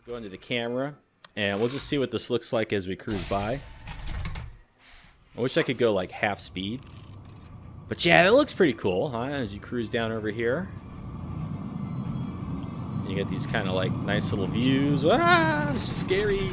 Go into the camera and we'll just see what this looks like as we cruise by. I wish I could go like half speed. But yeah, it looks pretty cool, huh? As you cruise down over here. You get these kind of like nice little views. Ah, scary.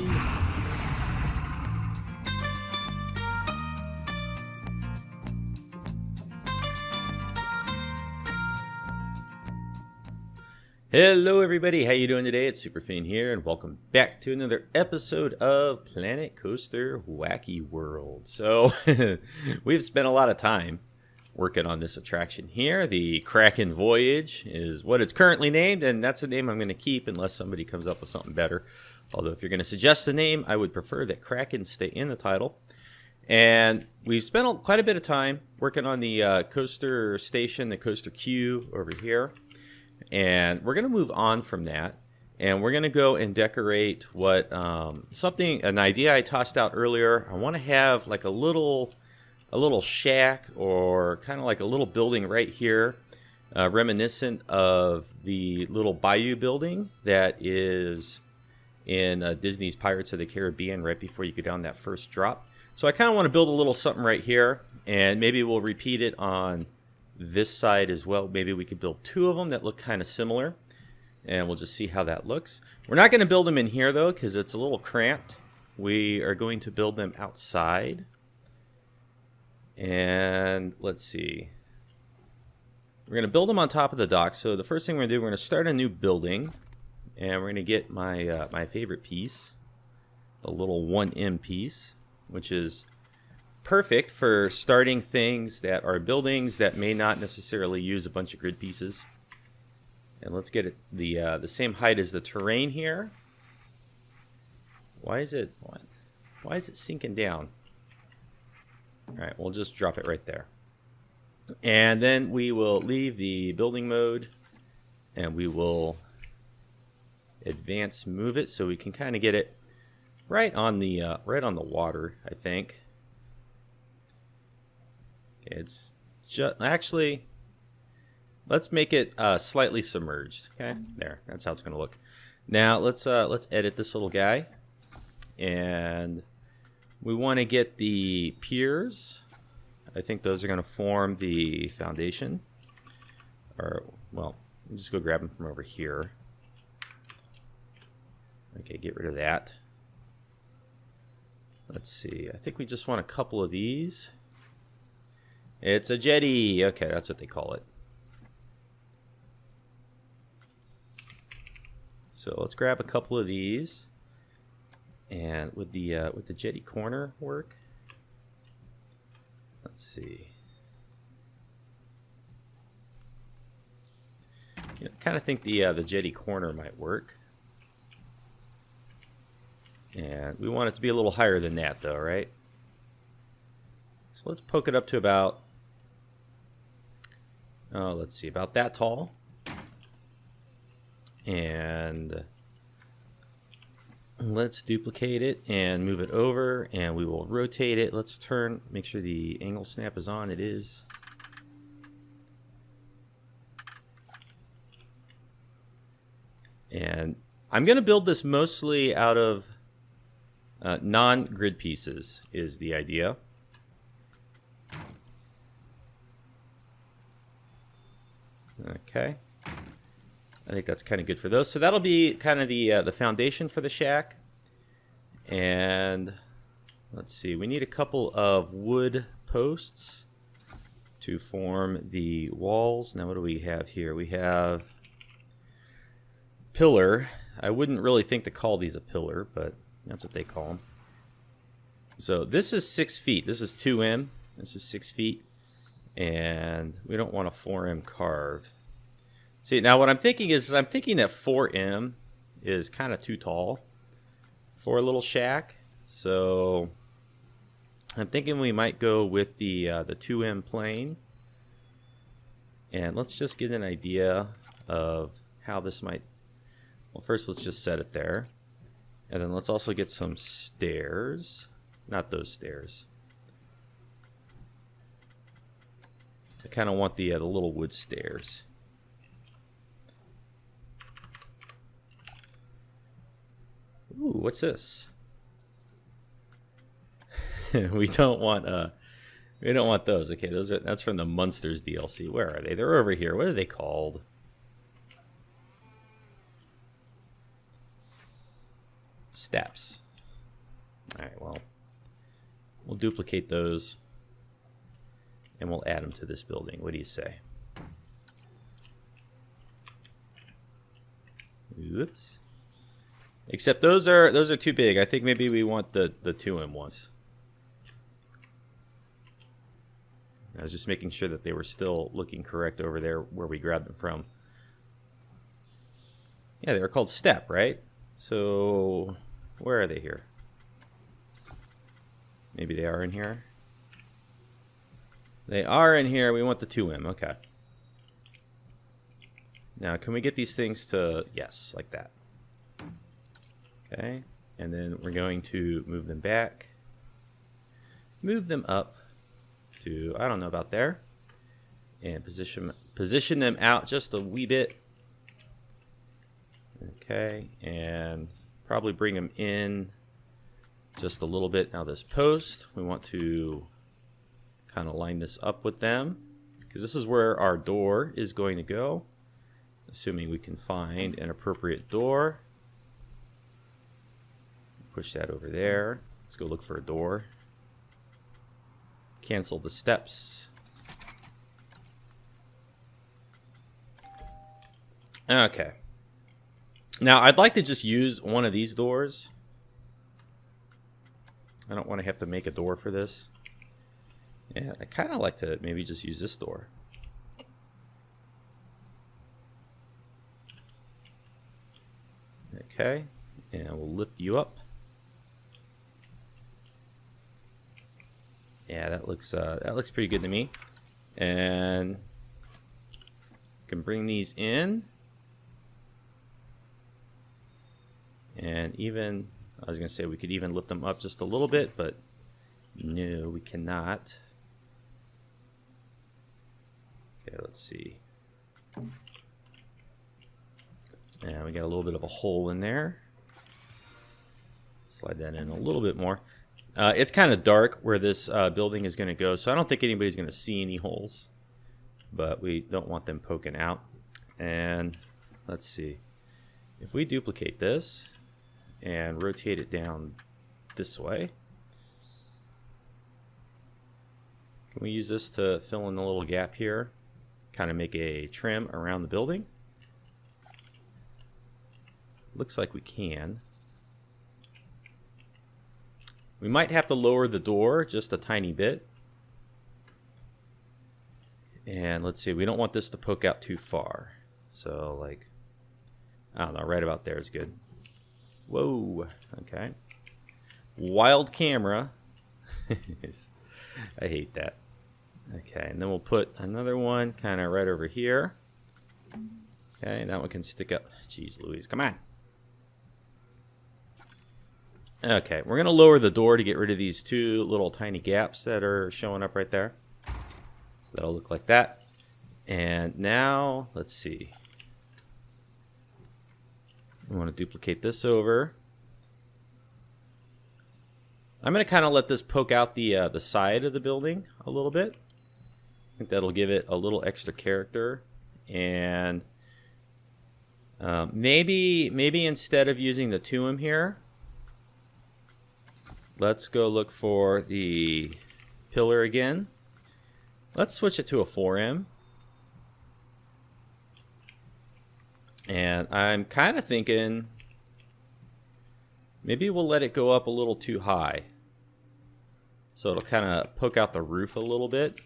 Hello everybody, how you doing today? It's Superfiend here, and welcome back to another episode of Planet Coaster Whacky World. So, we've spent a lot of time working on this attraction here. The Kraken Voyage is what it's currently named, and that's the name I'm going to keep unless somebody comes up with something better. Although if you're going to suggest a name, I would prefer that Kraken stay in the title. And we've spent quite a bit of time working on the coaster station, the coaster queue over here. And we're going to move on from that, and we're going to go and decorate what an idea I tossed out earlier. I want to have like a little shack, or kind of like a little building right here, reminiscent of the little bayou building that is in Disney's Pirates of the Caribbean right before you go down that first drop. So I kind of want to build a little something right here, and maybe we'll repeat it on this side as well. Maybe we could build two of them that look kind of similar, and we'll just see how that looks. We're not going to build them in here though, because it's a little cramped. We are going to build them outside. And let's see, we're going to build them on top of the dock. So the first thing we're going to do, we're going to start a new building, and we're going to get my my favorite piece, the little 1M piece, which is perfect for starting things that are buildings that may not necessarily use a bunch of grid pieces. And let's get it the same height as the terrain here. Why is it sinking down? All right, we'll just drop it right there. And then we will leave the building mode, and we will advance move it so we can kind of get it right on the water, I think. It's just actually, let's make it slightly submerged. Okay, there. That's how it's going to look. Now let's edit this little guy, and we want to get the piers. I think those are going to form the foundation. Or well, we'll just go grab them from over here. Okay, get rid of that. Let's see. I think we just want a couple of these. It's a jetty. Okay, that's what they call it. So let's grab a couple of these, and with the jetty corner work. Let's see. I kind of think the jetty corner might work, and we want it to be a little higher than that, though, right? So let's poke it up to about, let's see, about that tall. And let's duplicate it and move it over, and we will rotate it. Let's make sure the angle snap is on. It is. And I'm going to build this mostly out of non-grid pieces is the idea. Okay, I think that's kind of good for those. So that'll be kind of the foundation for the shack. And let's see, we need a couple of wood posts to form the walls. Now what do we have here? We have pillar. I wouldn't really think to call these a pillar, but that's what they call them. So this is 6 feet. This is 2M. This is 6 feet. And we don't want a 4M carved. See, now what I'm thinking is, I'm thinking that 4M is kind of too tall for a little shack. So I'm thinking we might go with the 2M plane. And let's just get an idea of how this might. Well, first let's just set it there. And then let's also get some stairs. Not those stairs. I kind of want the little wood stairs. Ooh, what's this? We don't want those. Okay, that's from the Monsters DLC. Where are they? They're over here. What are they called? Steps. All right, well, we'll duplicate those and we'll add them to this building. What do you say? Oops. Except those are too big. I think maybe we want the 2M ones. I was just making sure that they were still looking correct over there where we grabbed them from. Yeah, they were called Step, right? So where are they here? Maybe they are in here. They are in here. We want the 2M. Okay. Now, can we get these things to... Yes, like that. Okay. And then we're going to move them back. Move them up to, I don't know about there. And position them out just a wee bit. Okay. And probably bring them in just a little bit. Now this post, we want to kind of line this up with them, because this is where our door is going to go, assuming we can find an appropriate door. Push that over there. Let's go look for a door. Cancel the steps. Okay. Now I'd like to just use one of these doors. I don't want to have to make a door for this. Yeah, I kind of like to maybe just use this door. Okay, and we'll lift you up. Yeah, that looks pretty good to me. And can bring these in. And even, I was going to say we could even lift them up just a little bit, but no, we cannot. Okay, let's see. And we got a little bit of a hole in there. Slide that in a little bit more. It's kind of dark where this building is going to go, so I don't think anybody's going to see any holes. But we don't want them poking out. And let's see. If we duplicate this and rotate it down this way, can we use this to fill in the little gap here? Kind of make a trim around the building. Looks like we can. We might have to lower the door just a tiny bit. And let's see, we don't want this to poke out too far. So like, I don't know, right about there is good. Whoa, okay. Wild camera. I hate that. Okay, and then we'll put another one kind of right over here. Okay, that one can stick up. Jeez Louise, come on. Okay, we're going to lower the door to get rid of these two little tiny gaps that are showing up right there. So that'll look like that. And now, let's see. We want to duplicate this over. I'm going to kind of let this poke out the side of the building a little bit. I think that'll give it a little extra character. And maybe instead of using the 2M here, let's go look for the pillar again. Let's switch it to a 4M. And I'm kind of thinking maybe we'll let it go up a little too high. So it'll kind of poke out the roof a little bit.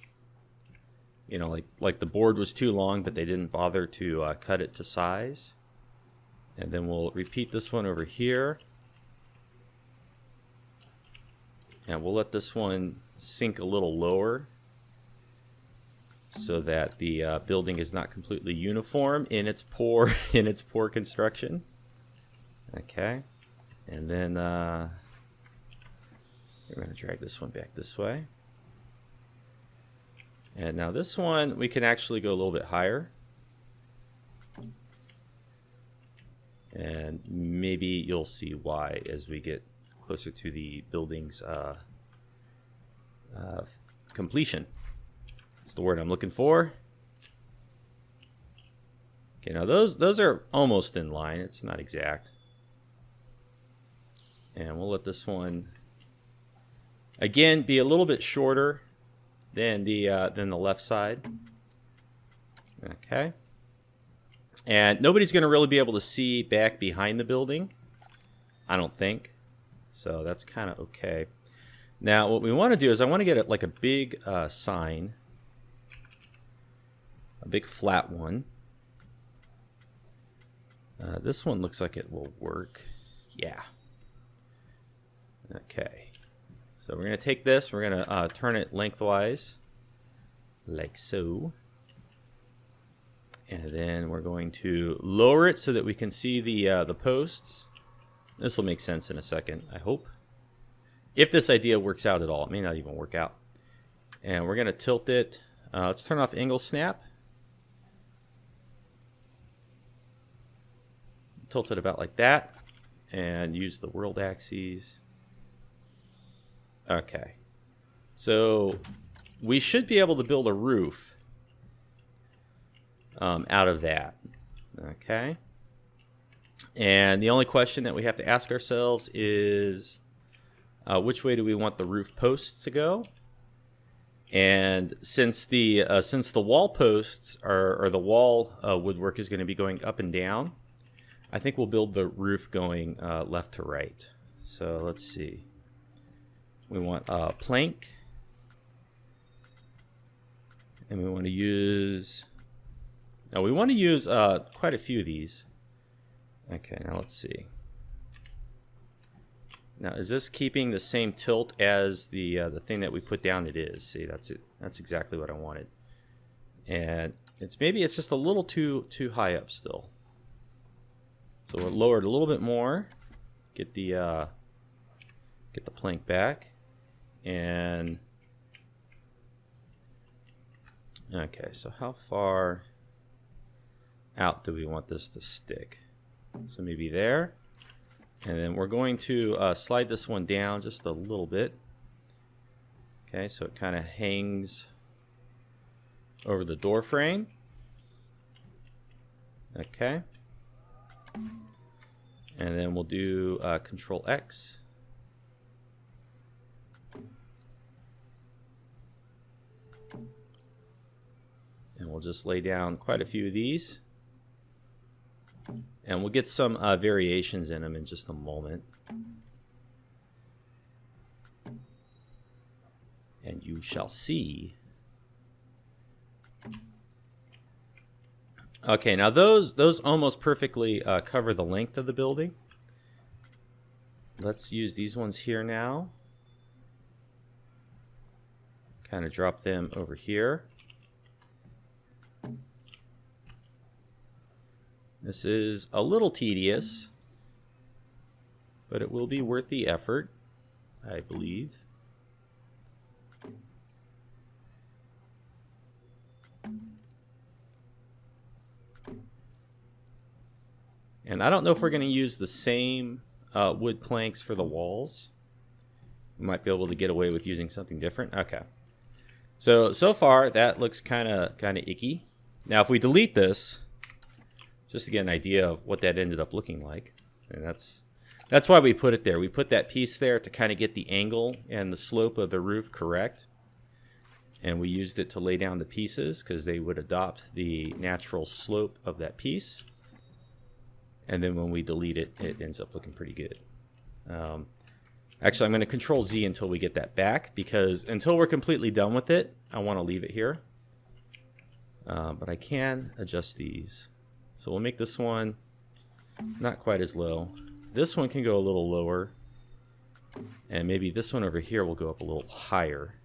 You know, like the board was too long, but they didn't bother to cut it to size. And then we'll repeat this one over here. And we'll let this one sink a little lower so that the building is not completely uniform in its poor construction. Okay, and then we're going to drag this one back this way. And now this one we can actually go a little bit higher. And maybe you'll see why as we get closer to the building's completion. That's the word I'm looking for. Okay, now those are almost in line. It's not exact. And we'll let this one again be a little bit shorter than the left side. Okay. And nobody's going to really be able to see back behind the building, I don't think. So that's kind of okay. Now what we want to do is I want to get like a big sign. A big flat one. This one looks like it will work. Yeah. Okay. So we're going to take this. We're going to turn it lengthwise. Like so. And then we're going to lower it so that we can see the posts. This will make sense in a second, I hope. If this idea works out at all. It may not even work out. And we're going to tilt it. Let's turn off angle snap. Tilt it about like that. And use the world axes. Okay. So we should be able to build a roof out of that. Okay. And the only question that we have to ask ourselves is which way do we want the roof posts to go? And since the wall posts or the wall woodwork is going to be going up and down, I think we'll build the roof going left to right. So let's see. We want a plank, and we want to use. Now we want to use quite a few of these. Okay, now let's see. Now is this keeping the same tilt as the thing that we put down? It is. See, that's it. That's exactly what I wanted. And maybe it's just a little too high up still. So we'll lower it a little bit more. Get the plank back. And okay, so how far out do we want this to stick? So maybe there. And then we're going to slide this one down just a little bit. Okay, so it kind of hangs over the door frame. Okay. And then we'll do Control X. And we'll just lay down quite a few of these. And we'll get some variations in them in just a moment. And you shall see. Okay, now those almost perfectly cover the length of the building. Let's use these ones here now. Kind of drop them over here. This is a little tedious, but it will be worth the effort, I believe. And I don't know if we're going to use the same wood planks for the walls. We might be able to get away with using something different. Okay. So far that looks kind of icky. Now if we delete this, just to get an idea of what that ended up looking like, and that's why we put it there. We put that piece there to kind of get the angle and the slope of the roof correct. And we used it to lay down the pieces because they would adopt the natural slope of that piece. And then when we delete it, it ends up looking pretty good. Actually, I'm going to Control Z until we get that back, because until we're completely done with it, I want to leave it here. But I can adjust these. So we'll make this one not quite as low. This one can go a little lower. And maybe this one over here will go up a little higher.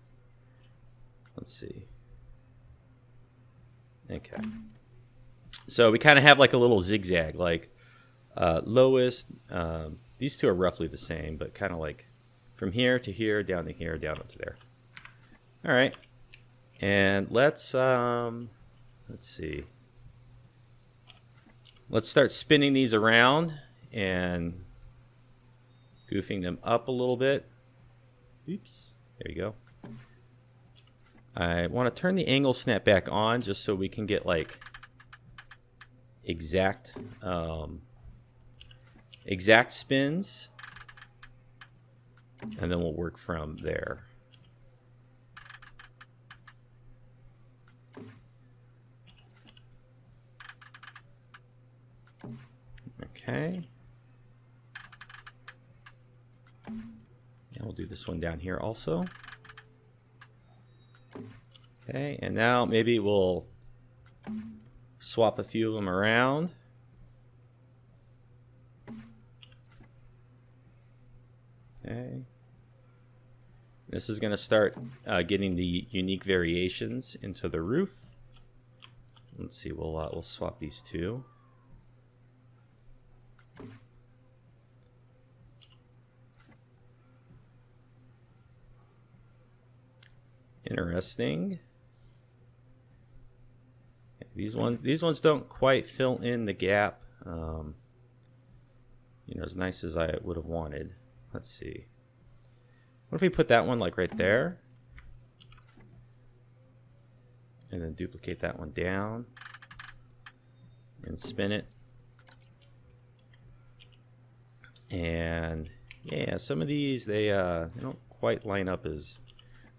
Let's see. Okay. So we kind of have like a little zigzag, like lowest. These two are roughly the same, but kind of like from here to here, down to here, down up to there. All right. And let's see. let's start spinning these around and goofing them up a little bit. Oops, there you go. I want to turn the angle snap back on just so we can get like exact spins, and then we'll work from there. Okay. And we'll do this one down here also. Okay, and now maybe we'll swap a few of them around. Okay. This is going to start getting the unique variations into the roof. Let's see, we'll swap these two. Interesting. These ones don't quite fill in the gap, you know, as nice as I would have wanted. Let's see. What if we put that one like right there, and then duplicate that one down and spin it. And yeah, some of these they don't quite line up as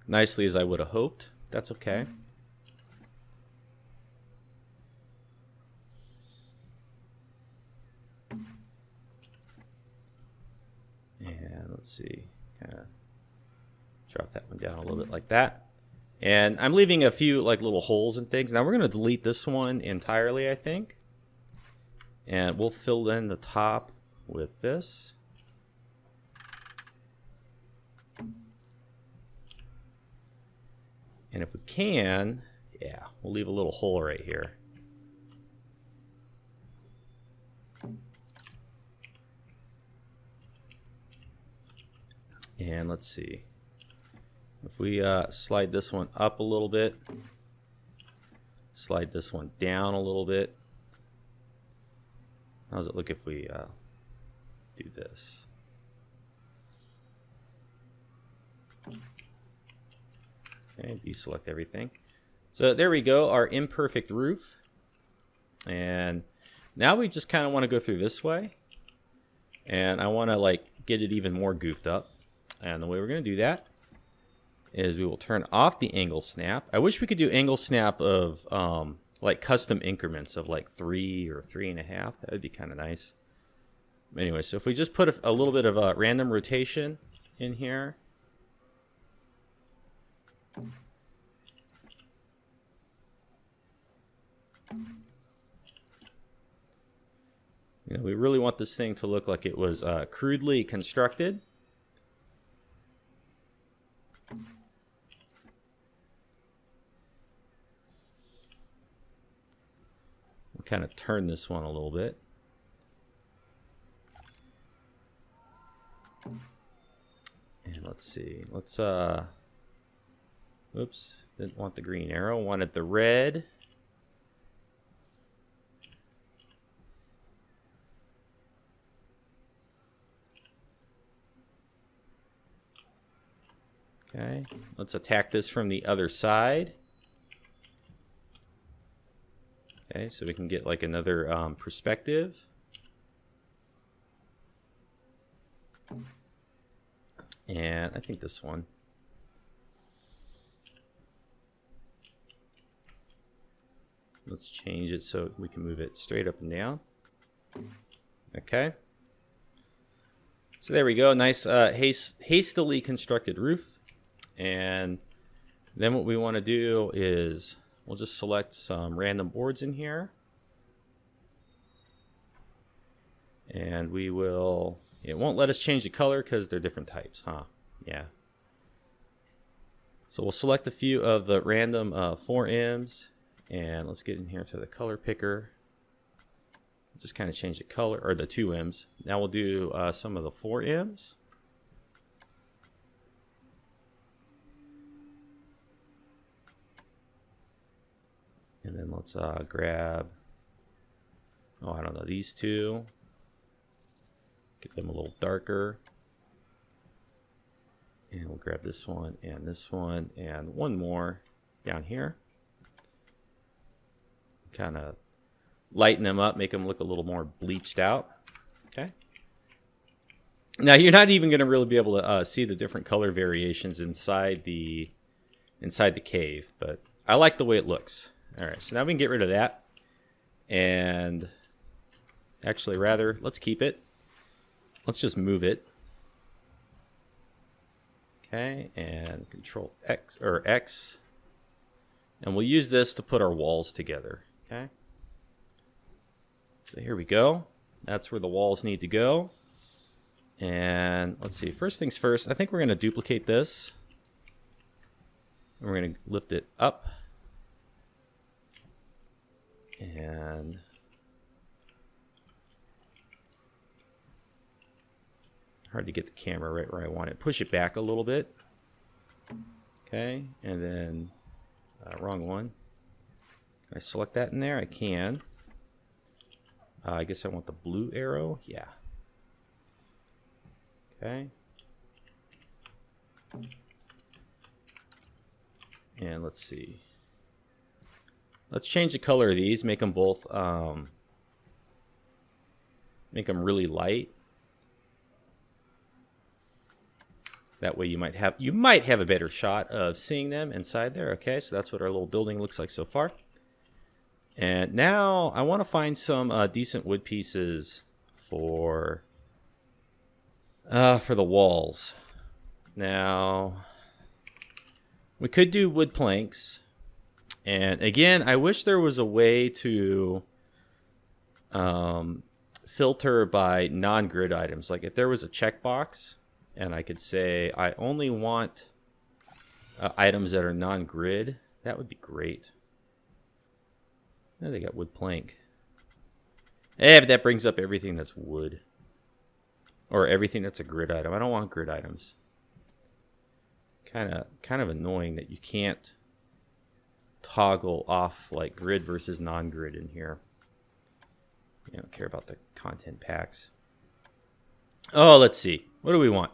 nicely as I would have hoped. That's okay. And let's see, kind of drop that one down a little bit like that. And I'm leaving a few like little holes and things. Now we're going to delete this one entirely, I think. And we'll fill in the top with this. And if we can, yeah, we'll leave a little hole right here. And let's see. If we slide this one up a little bit, slide this one down a little bit. How does it look if we do this? Okay, deselect everything. So there we go, our imperfect roof. And now we just kind of want to go through this way. And I want to like get it even more goofed up. And the way we're going to do that is we will turn off the angle snap. I wish we could do angle snap of like custom increments of like 3 or 3.5. That would be kind of nice. Anyway, so if we just put a little bit of a random rotation in here. You know, we really want this thing to look like it was crudely constructed. We'll kind of turn this one a little bit. And let's see. Let's oops, didn't want the green arrow, wanted the red. Okay, let's attack this from the other side. Okay, so we can get like another perspective. And I think this one. Let's change it so we can move it straight up and down. Okay. So there we go, nice hastily constructed roof. And then what we want to do is we'll just select some random boards in here. And we will, it won't let us change the color because they're different types, huh? Yeah. So we'll select a few of the random 4Ms, and let's get in here to the color picker. Just kind of change the color, or the 2Ms. Now we'll do some of the 4Ms. And then let's grab Oh, I don't know, these two. Get them a little darker. And we'll grab this one and one more down here. Kind of lighten them up, make them look a little more bleached out. Okay. Now you're not even going to really be able to see the different color variations inside the cave, but I like the way it looks. All right, so now we can get rid of that, and actually, rather, let's keep it. Let's just move it. Okay, and Control X or X, and we'll use this to put our walls together. Okay. So here we go. That's where the walls need to go. And let's see, first things first, I think we're going to duplicate this. We're going to lift it up. And hard to get the camera right where I want it. Push it back a little bit. Okay, and then wrong one. Can I select that in there? I can. I guess I want the blue arrow. Yeah. Okay. And let's see. Let's change the color of these. Make them both. Make them really light. That way you might have a better shot of seeing them inside there. Okay, so that's what our little building looks like so far. And now I want to find some decent wood pieces for the walls. Now we could do wood planks, and again, I wish there was a way to filter by non-grid items. Like if there was a checkbox, and I could say I only want items that are non-grid, that would be great. Now they got wood plank. Yeah, but that brings up everything that's wood. Or everything that's a grid item. I don't want grid items. Kind of annoying that you can't toggle off like grid versus non-grid in here. I don't care about the content packs. Oh, let's see. What do we want?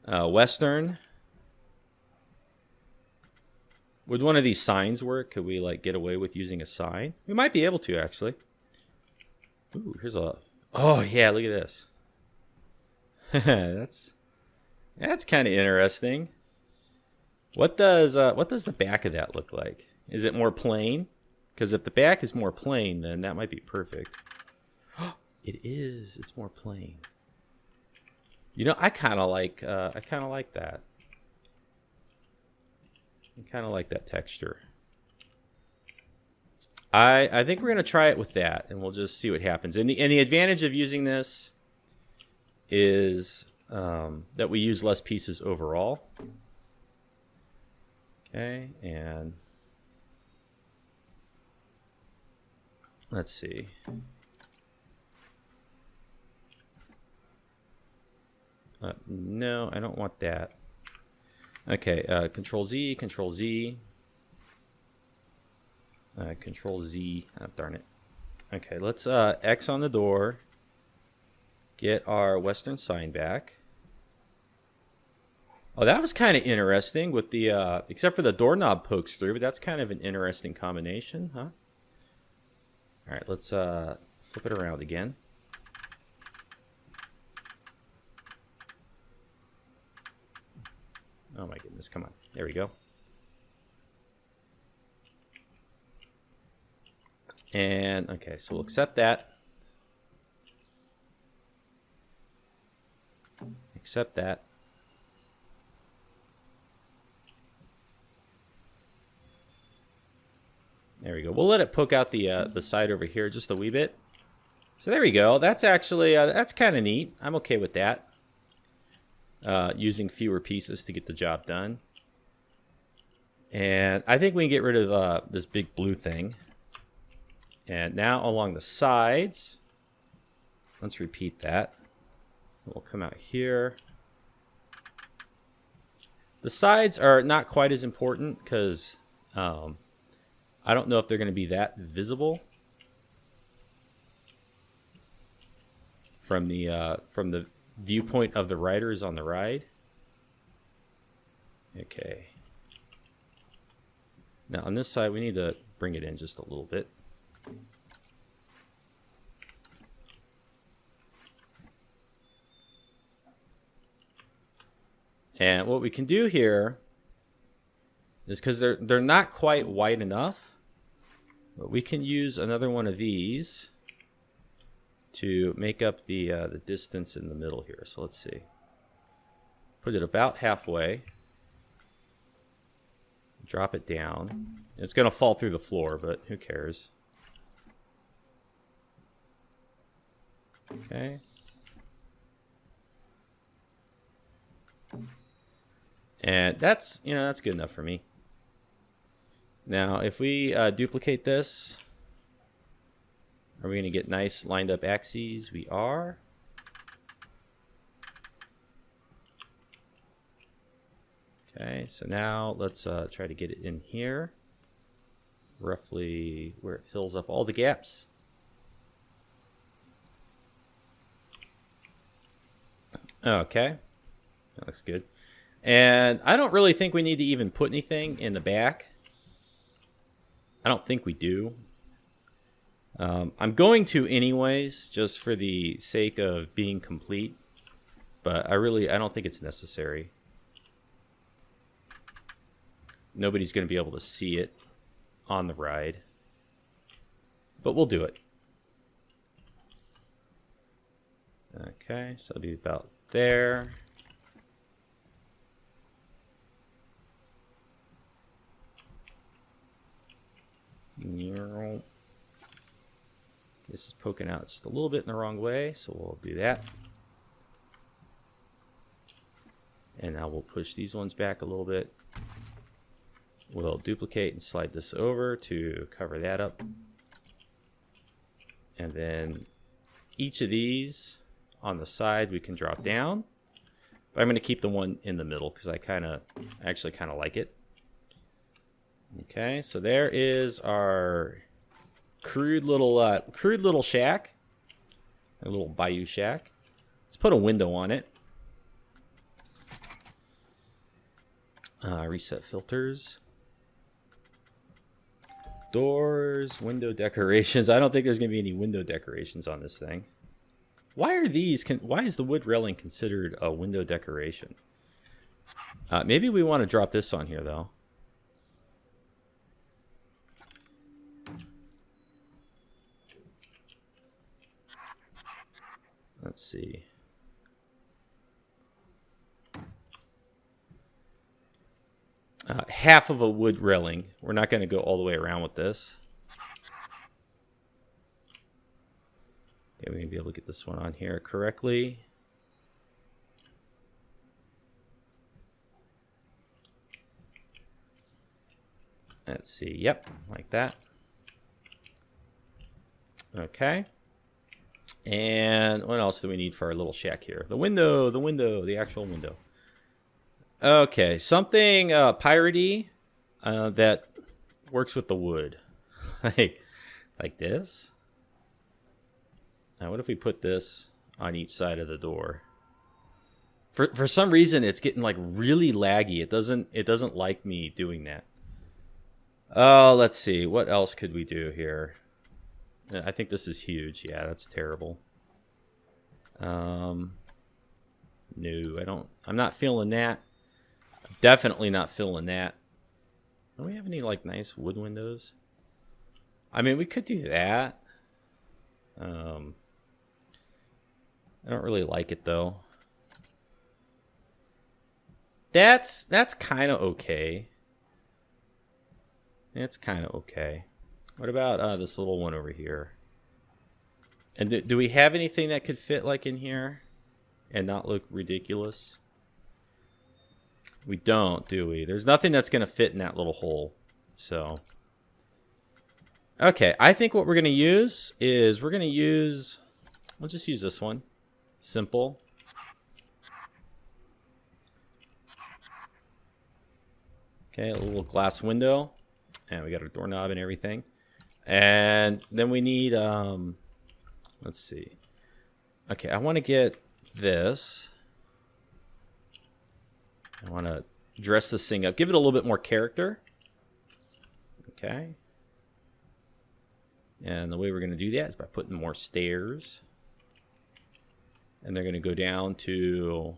Western. Would one of these signs work? Could we like get away with using a sign? We might be able to actually. Ooh, here's a. Oh yeah, look at this. that's kind of interesting. What does the back of that look like? Is it more plain? Because if the back is more plain, then that might be perfect. It is. It's more plain. You know, I kind of like that. I kind of like that texture. I think we're gonna try it with that, and we'll just see what happens. And the advantage of using this is that we use less pieces overall. Okay, and let's see. No, I don't want that. Okay, Control Z, Control Z. Control Z. Oh, darn it. Okay, let's X on the door. Get our Western sign back. Oh, that was kind of interesting with the, except for the doorknob pokes through, but that's kind of an interesting combination, huh? All right, let's flip it around again. Oh my goodness, come on. There we go. And, okay, so we'll accept that. Accept that. There we go. We'll let it poke out the side over here just a wee bit. So there we go. That's actually, that's kind of neat. I'm okay with that. Using fewer pieces to get the job done. And I think we can get rid of this big blue thing. And now along the sides, let's repeat that. We'll come out here. The sides are not quite as important because I don't know if they're going to be that visible. from the viewpoint of the riders on the ride. Okay. Now on this side, we need to bring it in just a little bit. And what we can do here is, because they're not quite wide enough, but we can use another one of these to make up the distance in the middle here. So let's see. Put it about halfway. Drop it down. It's going to fall through the floor, but who cares? Okay. And that's, that's good enough for me. Now, if we duplicate this, are we going to get nice lined up axes? We are. Okay, so now let's try to get it in here, roughly where it fills up all the gaps. Okay, that looks good. And I don't really think we need to even put anything in the back. I don't think we do. I'm going to anyways, just for the sake of being complete. But I don't think it's necessary. Nobody's going to be able to see it on the ride. But we'll do it. Okay, so it'll be about there. This is poking out just a little bit in the wrong way, so we'll do that. And now we'll push these ones back a little bit. We'll duplicate and slide this over to cover that up. And then each of these on the side we can drop down. But I'm going to keep the one in the middle because I actually kind of like it. Okay, so there is our crude little shack, a little bayou shack. Let's put a window on it. Reset filters, doors, window decorations. I don't think there's gonna be any window decorations on this thing. Why are these? Why is the wood railing considered a window decoration? Maybe we want to drop this on here though. Let's see. Half of a wood railing. We're not going to go all the way around with this. Okay, we're going to be able to get this one on here correctly. Let's see. Yep, like that. Okay. And what else do we need for our little shack here? The window, the actual window. Okay, something piratey that works with the wood. like this. Now, what if we put this on each side of the door? For some reason, it's getting like really laggy. It doesn't like me doing that. Oh, let's see. What else could we do here? I think this is huge. Yeah, that's terrible. No, I'm not feeling that. Definitely not feeling that. Do we have any like nice wood windows? I mean, we could do that. I don't really like it though. That's kind of okay. It's kind of okay. What about this little one over here? And do we have anything that could fit like in here and not look ridiculous? We don't, do we? There's nothing that's going to fit in that little hole. So, okay, I think what we're going to use is we'll just use this one. Simple. Okay, a little glass window. And we got a doorknob and everything. And then we need, let's see. Okay, I want to get this. I want to dress this thing up. Give it a little bit more character. Okay. And the way we're going to do that is by putting more stairs. And they're going to go down to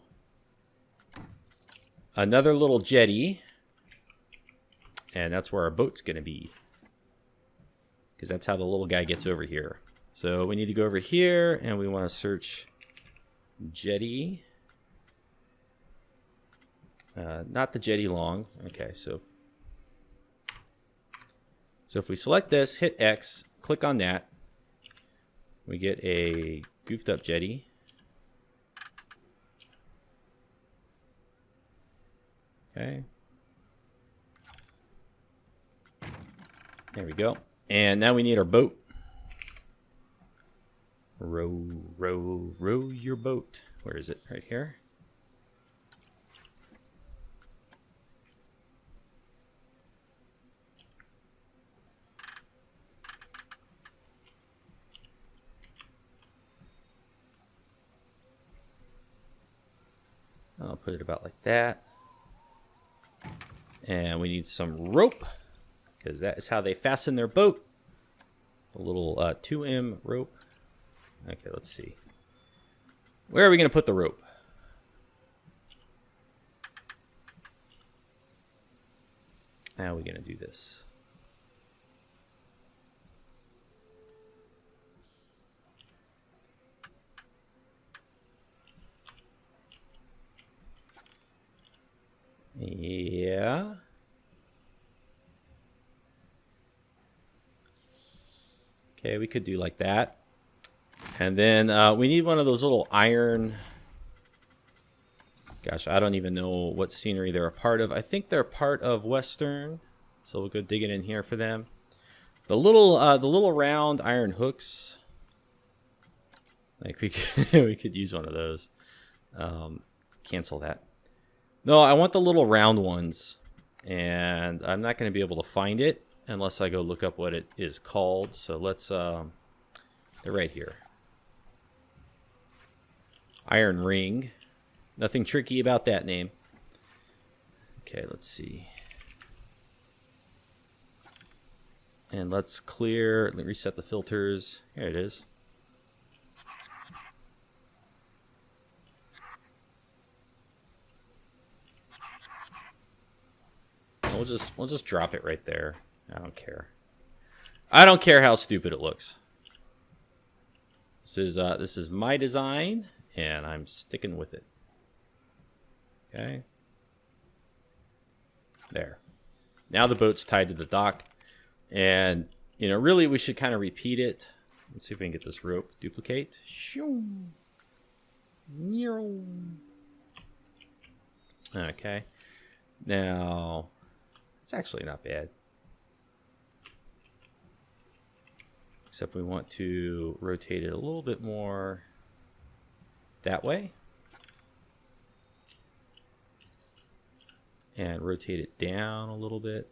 another little jetty. And that's where our boat's going to be. Because that's how the little guy gets over here. So we need to go over here and we want to search jetty. Not the jetty long. Okay, so if we select this, hit X, click on that, we get a goofed up jetty. Okay. There we go. And now we need our boat. Row, row, row your boat. Where is it? Right here. I'll put it about like that. And we need some rope, because that is how they fasten their boat. A little 2M rope. Okay, let's see. Where are we going to put the rope? How are we going to do this? Yeah. Okay, we could do like that. And then we need one of those little iron... Gosh, I don't even know what scenery they're a part of. I think they're part of Western. So we'll go digging in here for them. The little round iron hooks. Like we could, we could use one of those. Cancel that. No, I want the little round ones. And I'm not going to be able to find it unless I go look up what it is called. So let's... they're right here. Iron ring. Nothing tricky about that name. Okay, let's see. And let's clear, reset the filters. Here it is. We'll just drop it right there. I don't care. I don't care how stupid it looks. This is my design, and I'm sticking with it. Okay. There. Now the boat's tied to the dock. And, you know, really we should kind of repeat it. Let's see if we can get this rope. Duplicate. Okay. Now, it's actually not bad. Except we want to rotate it a little bit more that way. And rotate it down a little bit.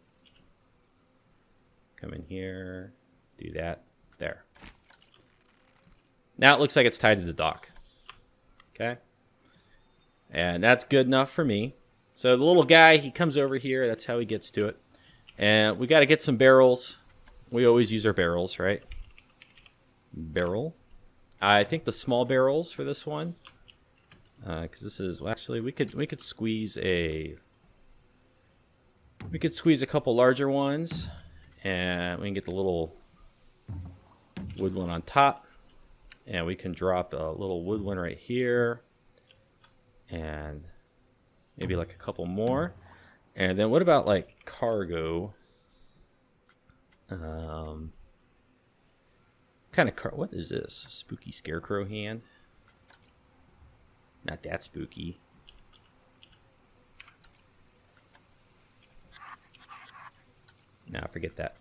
Come in here. Do that. There. Now it looks like it's tied to the dock. Okay. And that's good enough for me. So the little guy, he comes over here. That's how he gets to it. And we got to get some barrels. We always use our barrels, right? Barrel. I think the small barrels for this one. Because this is... Well, actually, we could squeeze a... We could squeeze a couple larger ones, and we can get the little wood one on top, and we can drop a little wood one right here, and maybe like a couple more. And then what about like cargo? Kind of what is this? Spooky scarecrow hand? Not that spooky. Nah, forget that.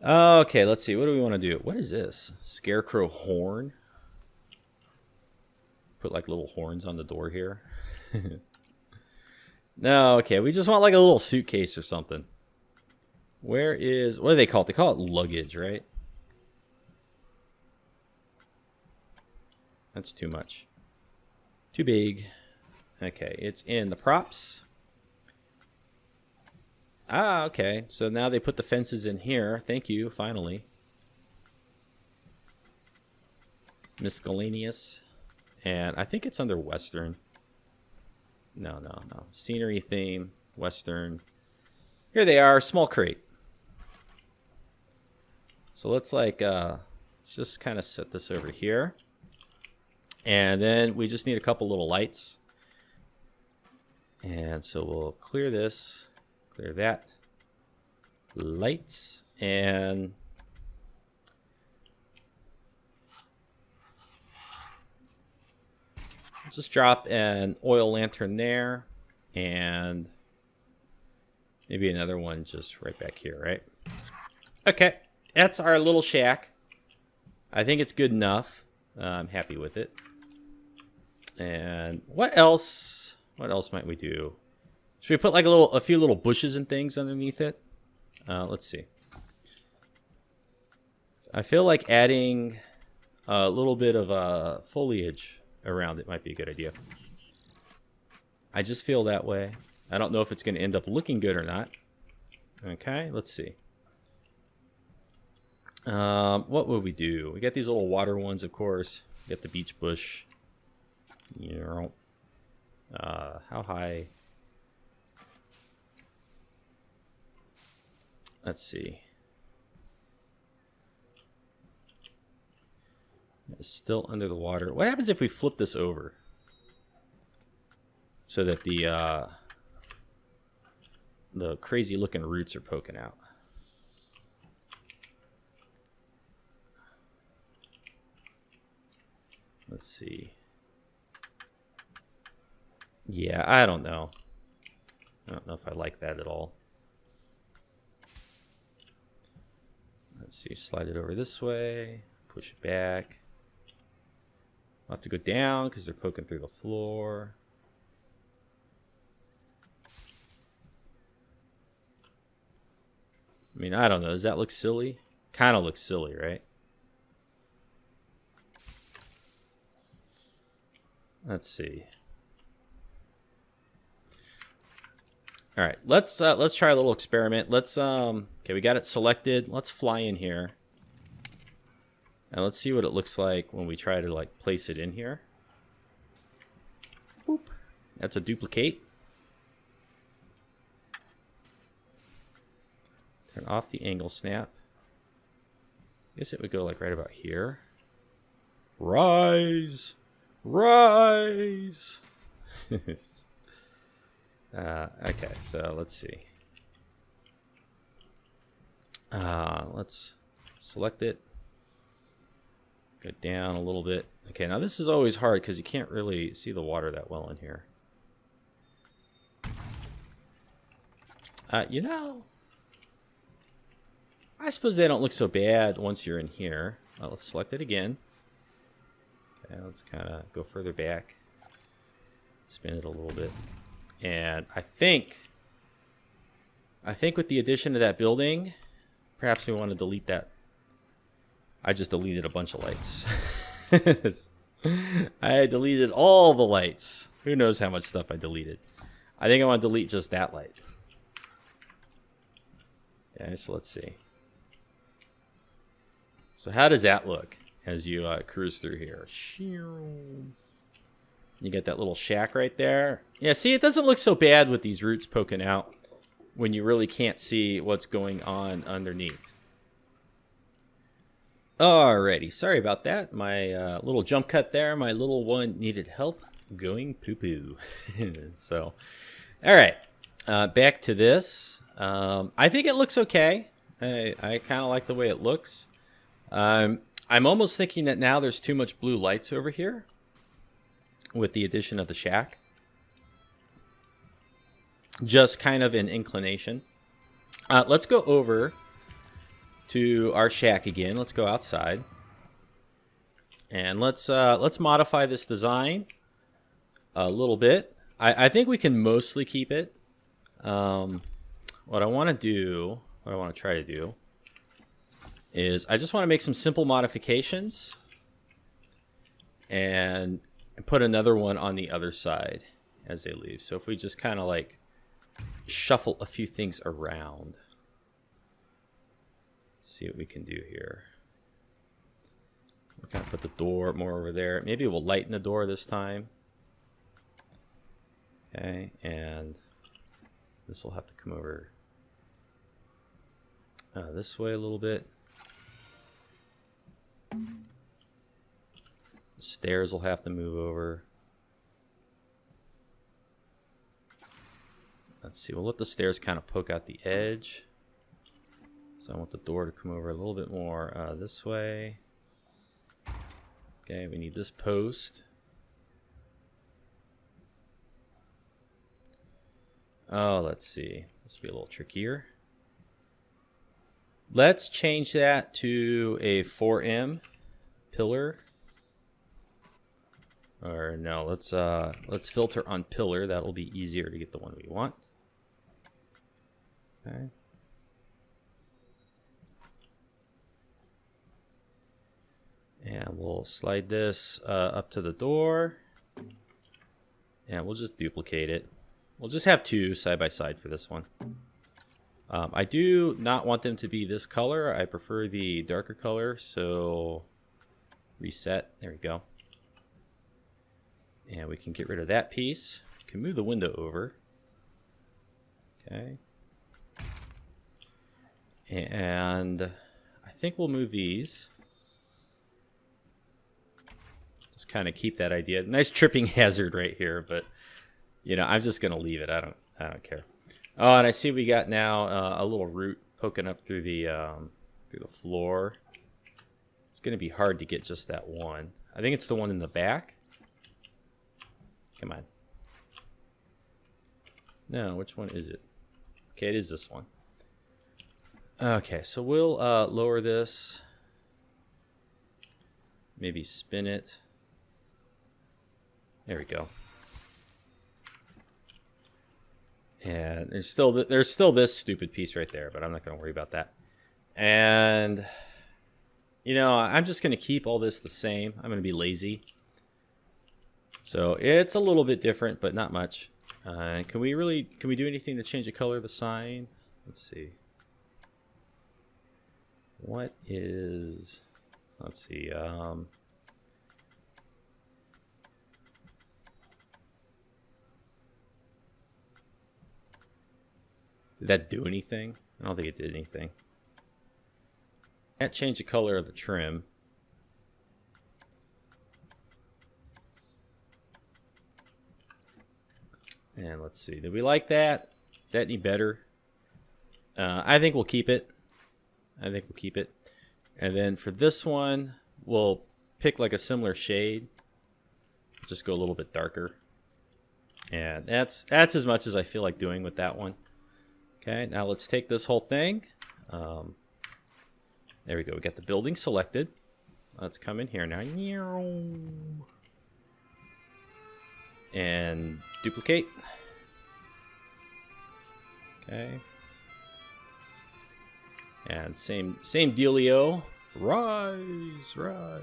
Okay, let's see. What do we want to do? What is this? Scarecrow horn? Put like little horns on the door here. No, okay. We just want like a little suitcase or something. Where is... What do they call it? They call it luggage, right? That's too much. Too big. Okay, it's in the props. Ah, okay. So now they put the fences in here. Thank you, finally. Miscellaneous. And I think it's under Western. No. Scenery theme, Western. Here they are, small crate. So let's let's just kind of set this over here. And then we just need a couple little lights. And so we'll clear this, clear that. Lights, and just drop an oil lantern there, and maybe another one just right back here, right? Okay, that's our little shack. I think it's good enough. I'm happy with it. And what else? What else might we do? Should we put like a few little bushes and things underneath it? Let's see. I feel like adding a little bit of foliage around it might be a good idea. I just feel that way. I don't know if it's going to end up looking good or not. Okay, let's see. What would we do? We got these little water ones, of course. We got the beach bush. You know, how high? Let's see. It's still under the water. What happens if we flip this over so that the crazy looking roots are poking out? Let's see. Yeah, I don't know. I don't know if I like that at all. Let's see, slide it over this way, push it back. I'll have to go down because they're poking through the floor. I mean, I don't know. Does that look silly? Kind of looks silly, right? Let's see. All right, let's try a little experiment. Let's okay, we got it selected. Let's fly in here. And let's see what it looks like when we try to like place it in here. Boop. That's a duplicate. Turn off the angle snap. I guess it would go like right about here. Rise! Rise! Okay, so let's see. Let's select it. Go down a little bit. Okay, now this is always hard because you can't really see the water that well in here. You know, I suppose they don't look so bad once you're in here. Let's select it again. Okay, let's kind of go further back. Spin it a little bit. And I think with the addition of that building, perhaps we want to delete that. I just deleted a bunch of lights. I deleted all the lights. Who knows how much stuff I deleted. I think I want to delete just that light. Okay, so let's see. So how does that look as you cruise through here? You get that little shack right there. Yeah, see, it doesn't look so bad with these roots poking out when you really can't see what's going on underneath. Alrighty, sorry about that. My little jump cut there. My little one needed help going poo-poo. So, all right, back to this. I think it looks okay. I kind of like the way it looks. I'm almost thinking that now there's too much blue lights over here with the addition of the shack. Just kind of an inclination. Let's go over to our shack again. Let's go outside. And let's modify this design a little bit. I think we can mostly keep it. What I want to try to do is I just want to make some simple modifications. and put another one on the other side as they leave. So if we just kind of like shuffle a few things around, let's see what we can do here. We'll kind of put the door more over there. Maybe we'll lighten the door this time. Okay, and this will have to come over this way a little bit. The stairs will have to move over. Let's see, we'll let the stairs kind of poke out the edge. So I want the door to come over a little bit more this way. Okay, we need this post. Oh, let's see. This will be a little trickier. Let's change that to a 4M pillar. Or no, let's filter on pillar. That'll be easier to get the one we want. Okay. And we'll slide this up to the door. And we'll just duplicate it. We'll just have two side by side for this one. I do not want them to be this color. I prefer the darker color. So reset. There we go. And we can get rid of that piece. We can move the window over. Okay. And I think we'll move these. Just kind of keep that idea. Nice tripping hazard right here, but you know, I'm just gonna leave it. I don't care. Oh, and I see we got now a little root poking up through the floor. It's gonna be hard to get just that one. I think it's the one in the back. Come on. No, which one is it? Okay, it is this one. Okay, so we'll lower this. Maybe spin it. There we go. And there's still this stupid piece right there, but I'm not going to worry about that. And you know, I'm just going to keep all this the same. I'm going to be lazy. So it's a little bit different, but not much. Can we do anything to change the color of the sign? Let's see. What is, let's see. Did that do anything? I don't think it did anything. Can't change the color of the trim. And let's see. Did we like that? Is that any better? I think we'll keep it. I think we'll keep it. And then for this one, we'll pick like a similar shade. Just go a little bit darker. And that's as much as I feel like doing with that one. Okay, now let's take this whole thing. There we go. We got the building selected. Let's come in here now. And duplicate. Okay. And same dealio. Rise, rise.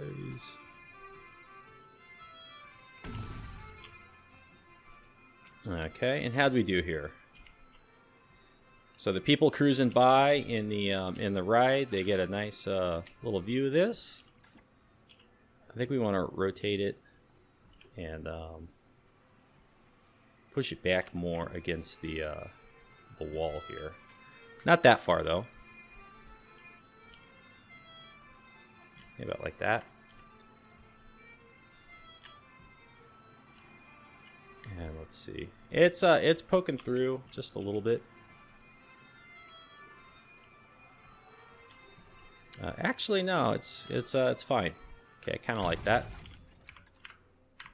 Okay, and how'd we do here? So the people cruising by in the ride, they get a nice little view of this. I think we want to rotate it and push it back more against the wall here. Not that far though. Maybe about like that. And let's see. It's poking through just a little bit. Actually, no, it's fine. Okay, I kind of like that.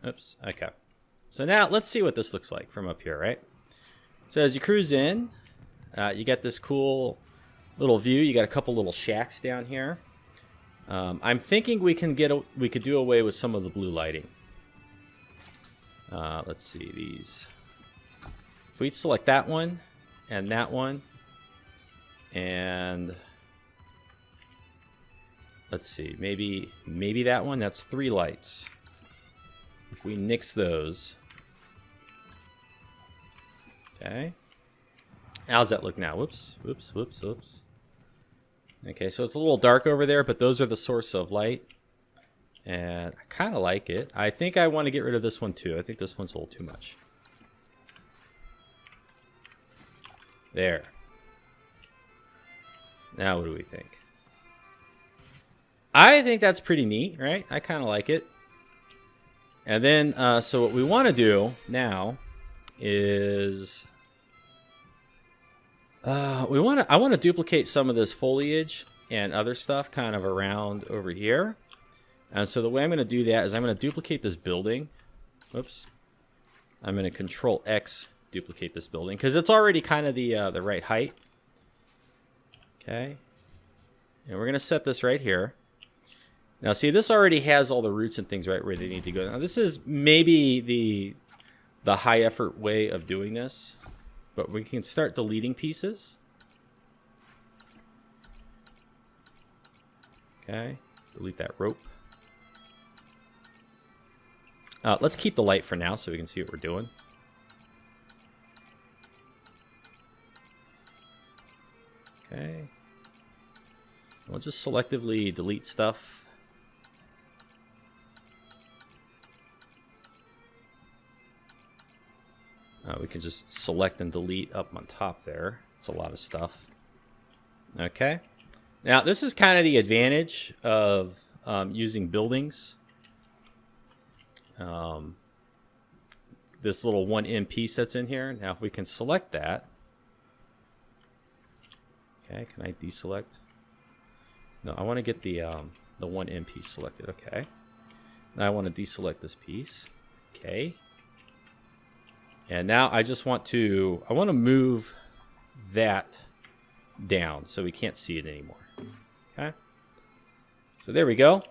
Oops. Okay. So now let's see what this looks like from up here, right? So as you cruise in, you get this cool little view. You got a couple little shacks down here. I'm thinking we could do away with some of the blue lighting. Let's see these. If we select that one and that one, and let's see, maybe that one. That's 3 lights. if we nix those. Okay. How's that look now? Whoops, whoops, whoops, whoops. Okay, so it's a little dark over there, but those are the source of light. And I kind of like it. I think I want to get rid of this one too. I think this one's a little too much. There. Now what do we think? I think that's pretty neat, right? I kind of like it. And then, so what we want to do now is... I want to duplicate some of this foliage and other stuff kind of around over here. And so the way I'm going to do that is I'm going to duplicate this building. Oops. I'm going to Control X duplicate this building because it's already kind of the right height. Okay. And we're going to set this right here. Now see, this already has all the roots and things right where they need to go. Now this is maybe the high effort way of doing this. But we can start deleting pieces. Okay, delete that rope. Let's keep the light for now so we can see what we're doing. Okay. We'll just selectively delete stuff. We can just select and delete up on top there. It's a lot of stuff. Okay. Now, this is kind of the advantage of using buildings. This little 1M piece that's in here. Now, if we can select that. Okay, can I deselect? No, I want to get the 1M piece selected. Okay. Now I want to deselect this piece. Okay. And now I just want to, move that down so we can't see it anymore. Okay. So there we go.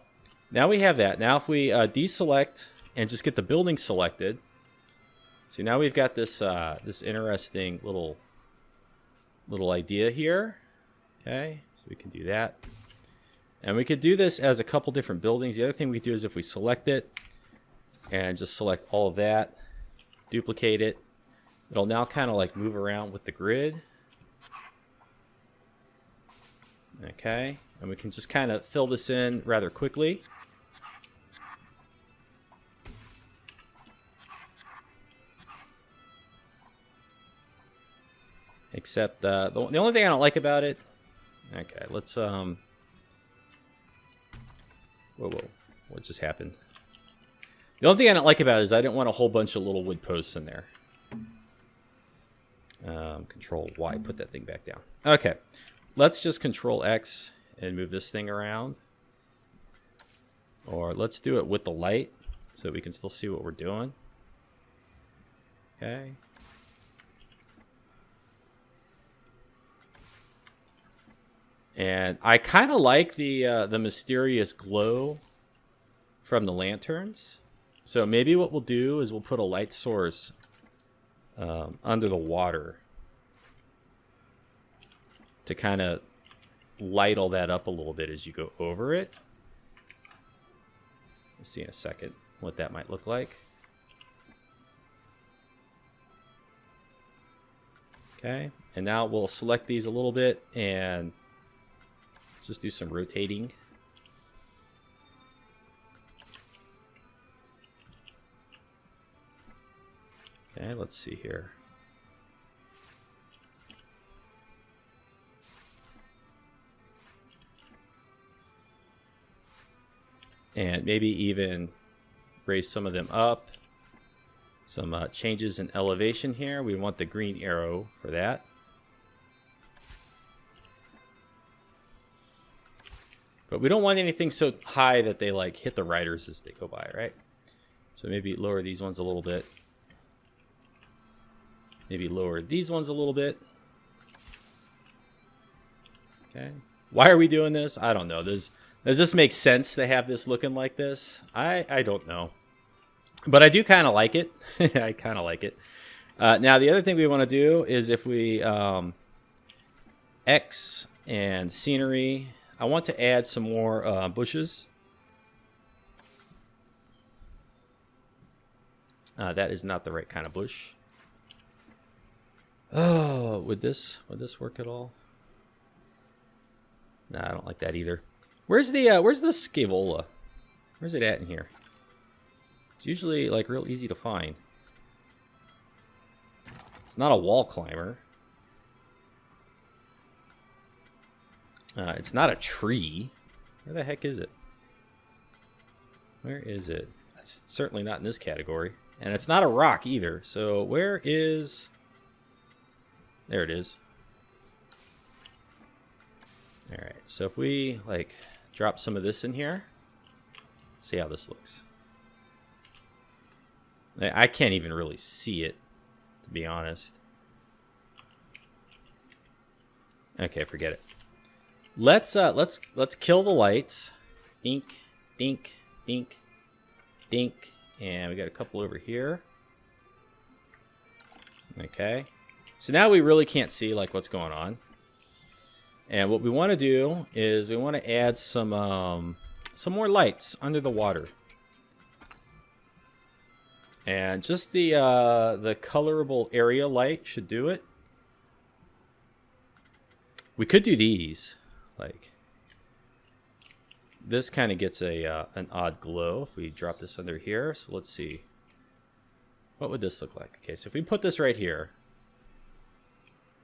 Now we have that. Now if we deselect and just get the building selected. See, now we've got this this interesting little idea here. Okay. So we can do that. And we could do this as a couple different buildings. The other thing we do is if we select it and just select all of that, duplicate it, it'll now kind of like move around with the grid. Okay, and we can just kind of fill this in rather quickly. Except the only thing I don't like about it. Okay, let's whoa, what just happened? The only thing I don't like about it is I didn't want a whole bunch of little wood posts in there. Control Y, put that thing back down. Okay, let's just Control X and move this thing around. Or let's do it with the light so we can still see what we're doing. Okay. And I kind of like the mysterious glow from the lanterns. So maybe what we'll do is we'll put a light source under the water to kind of light all that up a little bit as you go over it. We'll see in a second what that might look like. Okay, and now we'll select these a little bit and just do some rotating. Okay, let's see here. And maybe even raise some of them up. Some changes in elevation here. We want the green arrow for that. But we don't want anything so high that they like hit the riders as they go by, right? So maybe lower these ones a little bit. Maybe lower these ones a little bit. Okay. Why are we doing this? I don't know. Does this make sense to have this looking like this? I don't know. But I do kind of like it. I kind of like it. Now, the other thing we want to do is if we X and scenery, I want to add some more bushes. That is not the right kind of bush. Oh, would this work at all? Nah, I don't like that either. Where's the scaevola? Where's it at in here? It's usually like real easy to find. It's not a wall climber. It's not a tree. Where the heck is it? Where is it? It's certainly not in this category. And it's not a rock either. So where is... There it is. Alright, so if we like drop some of this in here, see how this looks. I can't even really see it, to be honest. Okay, forget it. Let's kill the lights. Dink, dink, dink, dink. And we got a couple over here. Okay. So now we really can't see like what's going on. And what we want to do is we want to add some more lights under the water. And just the colorable area light should do it. We could do these. Like this kind of gets an odd glow if we drop this under here. So let's see. What would this look like? Okay, so if we put this right here,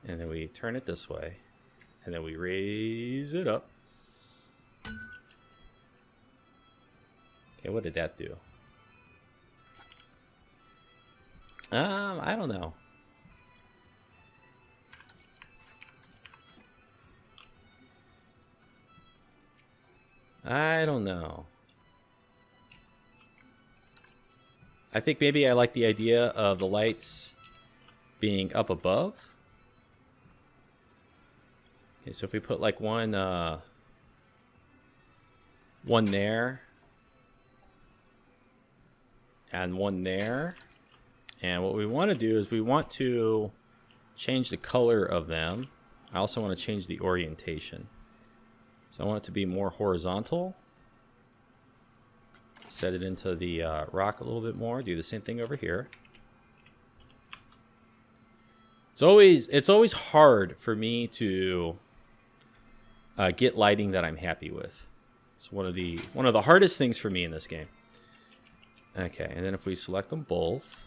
and then we turn it this way, and then we raise it up. Okay, what did that do? I don't know. I don't know. I think maybe I like the idea of the lights being up above. Okay, so if we put like one there and one there, and what we want to do is we want to change the color of them. I also want to change the orientation. So I want it to be more horizontal. Set it into the rock a little bit more. Do the same thing over here. It's always hard for me to get lighting that I'm happy with. It's one of the hardest things for me in this game. Okay, and then if we select them both,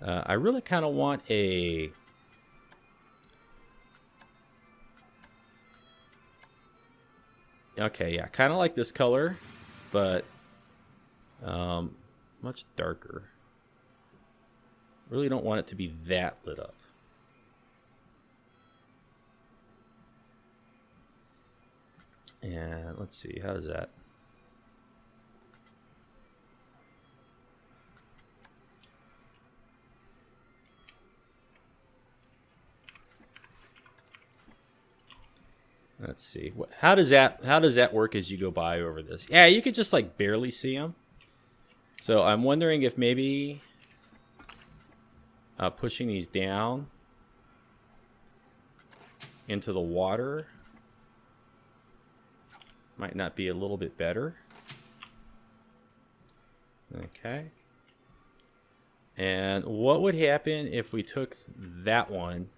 I really kind of want a... Okay, yeah, kind of like this color, but much darker. Really don't want it to be that lit up. And let's see, how does that? Let's see. How does that work as you go by over this? Yeah, you could just like barely see them. So I'm wondering if maybe pushing these down into the water might not be a little bit better. Okay. And what would happen if we took that one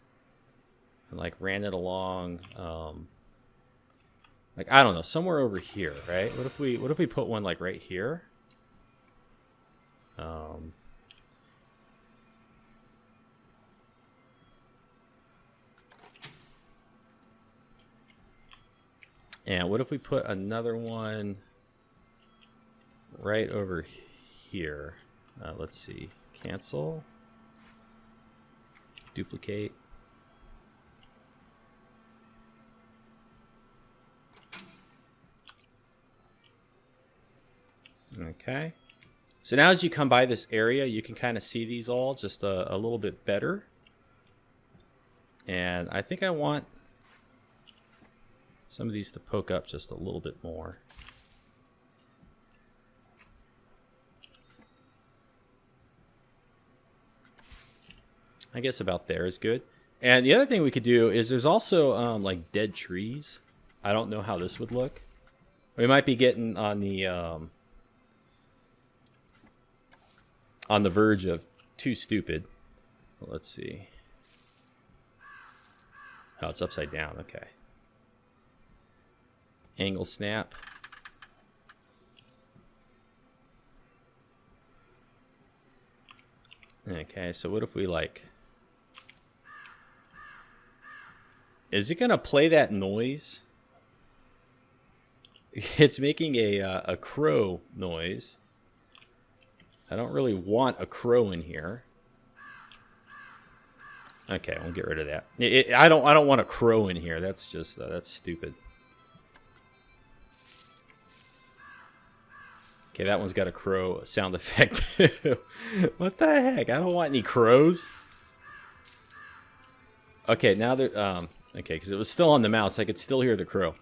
and like ran it along like, I don't know, somewhere over here, right? What if we put one like right here? And what if we put another one right over here? Let's see. Cancel. Duplicate. Okay. So now as you come by this area, you can kind of see these all just a little bit better. And I think I want some of these to poke up just a little bit more. I guess about there is good. And the other thing we could do is there's also like dead trees. I don't know how this would look. We might be getting on the on the verge of too stupid. Well, let's see. Oh, it's upside down. Okay. Angle snap. Okay, so what if we like... Is it going to play that noise? It's making a crow noise. I don't really want a crow in here. Okay, we'll get rid of that. I don't want a crow in here. That's just that's stupid. Okay, that one's got a crow sound effect too. What the heck? I don't want any crows. Okay, now they're okay, because it was still on the mouse. I could still hear the crow.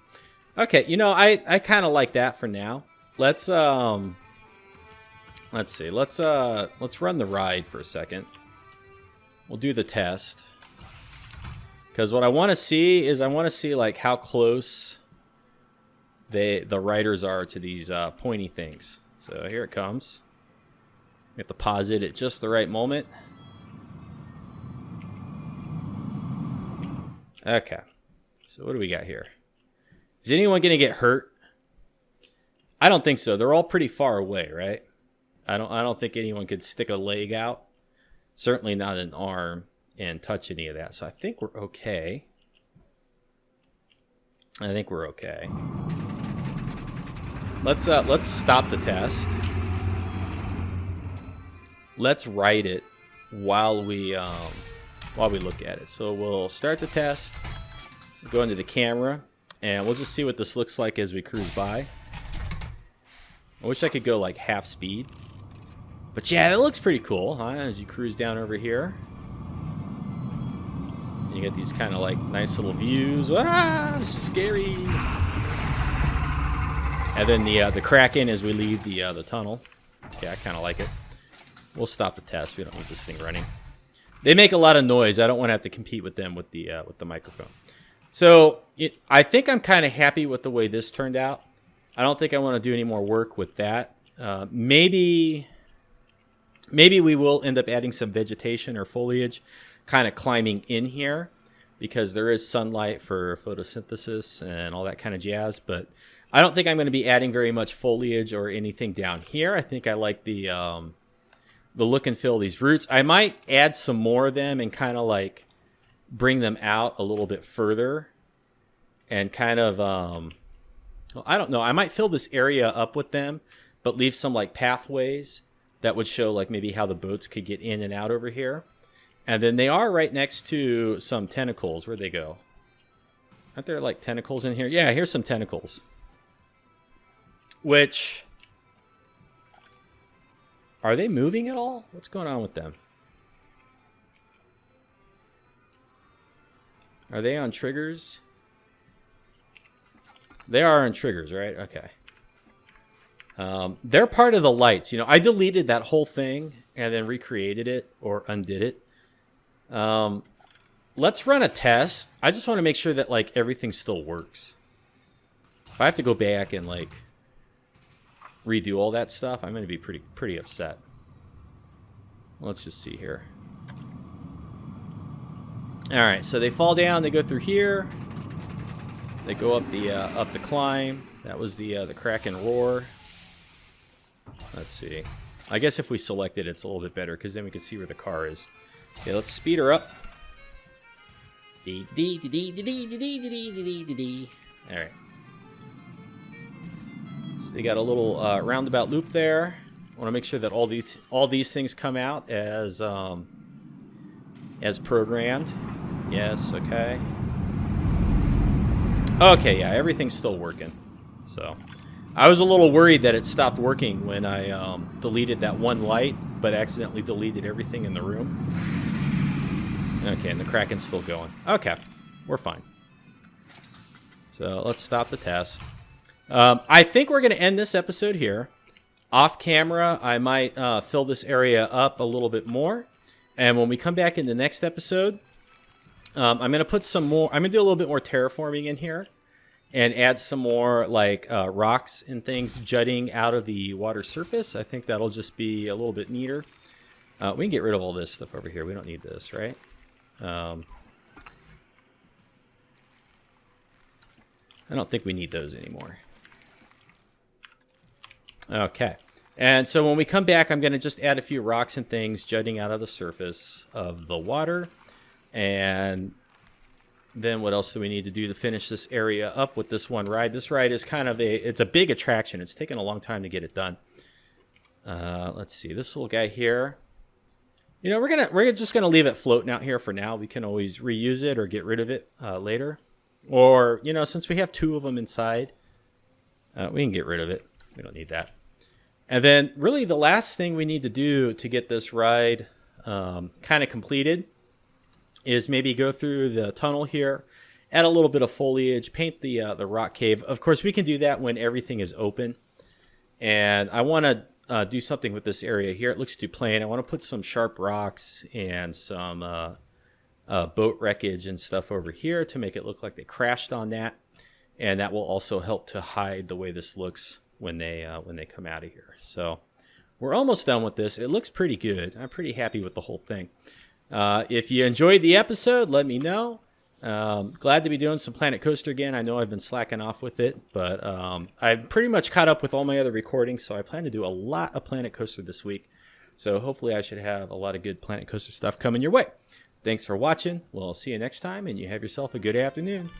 Okay, you know, I kind of like that for now. Let's see. Let's run the ride for a second. We'll do the test. Because what I want to see is like how close the riders are to these pointy things. So here it comes. We have to pause it at just the right moment. Okay. So what do we got here? Is anyone going to get hurt? I don't think so. They're all pretty far away, right? I don't think anyone could stick a leg out. Certainly not an arm and touch any of that. So I think we're okay. I think we're okay. Let's stop the test. Let's write it while we look at it. So we'll start the test. Go into the camera, and we'll just see what this looks like as we cruise by. I wish I could go like half speed. But yeah, it looks pretty cool, huh? As you cruise down over here. You get these kind of like nice little views. Ah, scary. And then the Kraken as we leave the tunnel. Okay, I kind of like it. We'll stop the test. We don't need this thing running. They make a lot of noise. I don't want to have to compete with them with the microphone. So I think I'm kind of happy with the way this turned out. I don't think I want to do any more work with that. Maybe we will end up adding some vegetation or foliage kind of climbing in here because there is sunlight for photosynthesis and all that kind of jazz. But I don't think I'm going to be adding very much foliage or anything down here. I think I like the look and feel of these roots. I might add some more of them and kind of like bring them out a little bit further and kind of, well, I don't know. I might fill this area up with them, but leave some like pathways that would show like maybe how the boats could get in and out over here. And then they are right next to some tentacles. Where'd they go? Aren't there like tentacles in here? Yeah, here's some tentacles. Which, are they moving at all? What's going on with them? Are they on triggers? They are on triggers, right? Okay. They're part of the lights. You know, I deleted that whole thing and then recreated it or undid it. Let's run a test. I just want to make sure that like everything still works. If I have to go back and like redo all that stuff, I'm going to be pretty upset. Let's just see here. All right, so they fall down. They go through here. They go up the climb. That was the Kraken roar. Let's see. I guess if we select it, it's a little bit better because then we can see where the car is. Okay, let's speed her up. All right. So they got a little roundabout loop there. I want to make sure that all these things come out as programmed. Yes. Okay. Okay. Yeah. Everything's still working. So I was a little worried that it stopped working when I deleted that one light, but accidentally deleted everything in the room. Okay, and the Kraken's still going. Okay, we're fine. So let's stop the test. I think we're going to end this episode here. Off camera, I might fill this area up a little bit more. And when we come back in the next episode, I'm going to put some more... I'm going to do a little bit more terraforming in here. And add some more like rocks and things jutting out of the water surface. I think that'll just be a little bit neater. We can get rid of all this stuff over here. We don't need this, right? I don't think we need those anymore. Okay. And so when we come back, I'm going to just add a few rocks and things jutting out of the surface of the water. And then what else do we need to do to finish this area up with this one ride? This ride is kind of it's a big attraction. It's taken a long time to get it done. Let's see, this little guy here. You know, we're just gonna leave it floating out here for now. We can always reuse it or get rid of it later. Or, you know, since we have 2 of them inside, we can get rid of it. We don't need that. And then really the last thing we need to do to get this ride kind of completed is maybe go through the tunnel here, add a little bit of foliage, paint the rock cave. Of course, we can do that when everything is open. And I want to do something with this area here. It looks too plain. I want to put some sharp rocks and some boat wreckage and stuff over here to make it look like they crashed on that. And that will also help to hide the way this looks when they come out of here. So we're almost done with this. It looks pretty good. I'm pretty happy with the whole thing. If you enjoyed the episode, let me know. Glad to be doing some Planet Coaster again. I know I've been slacking off with it, but I've pretty much caught up with all my other recordings, so I plan to do a lot of Planet Coaster this week. So hopefully I should have a lot of good Planet Coaster stuff coming your way. Thanks for watching. We'll see you next time, and you have yourself a good afternoon.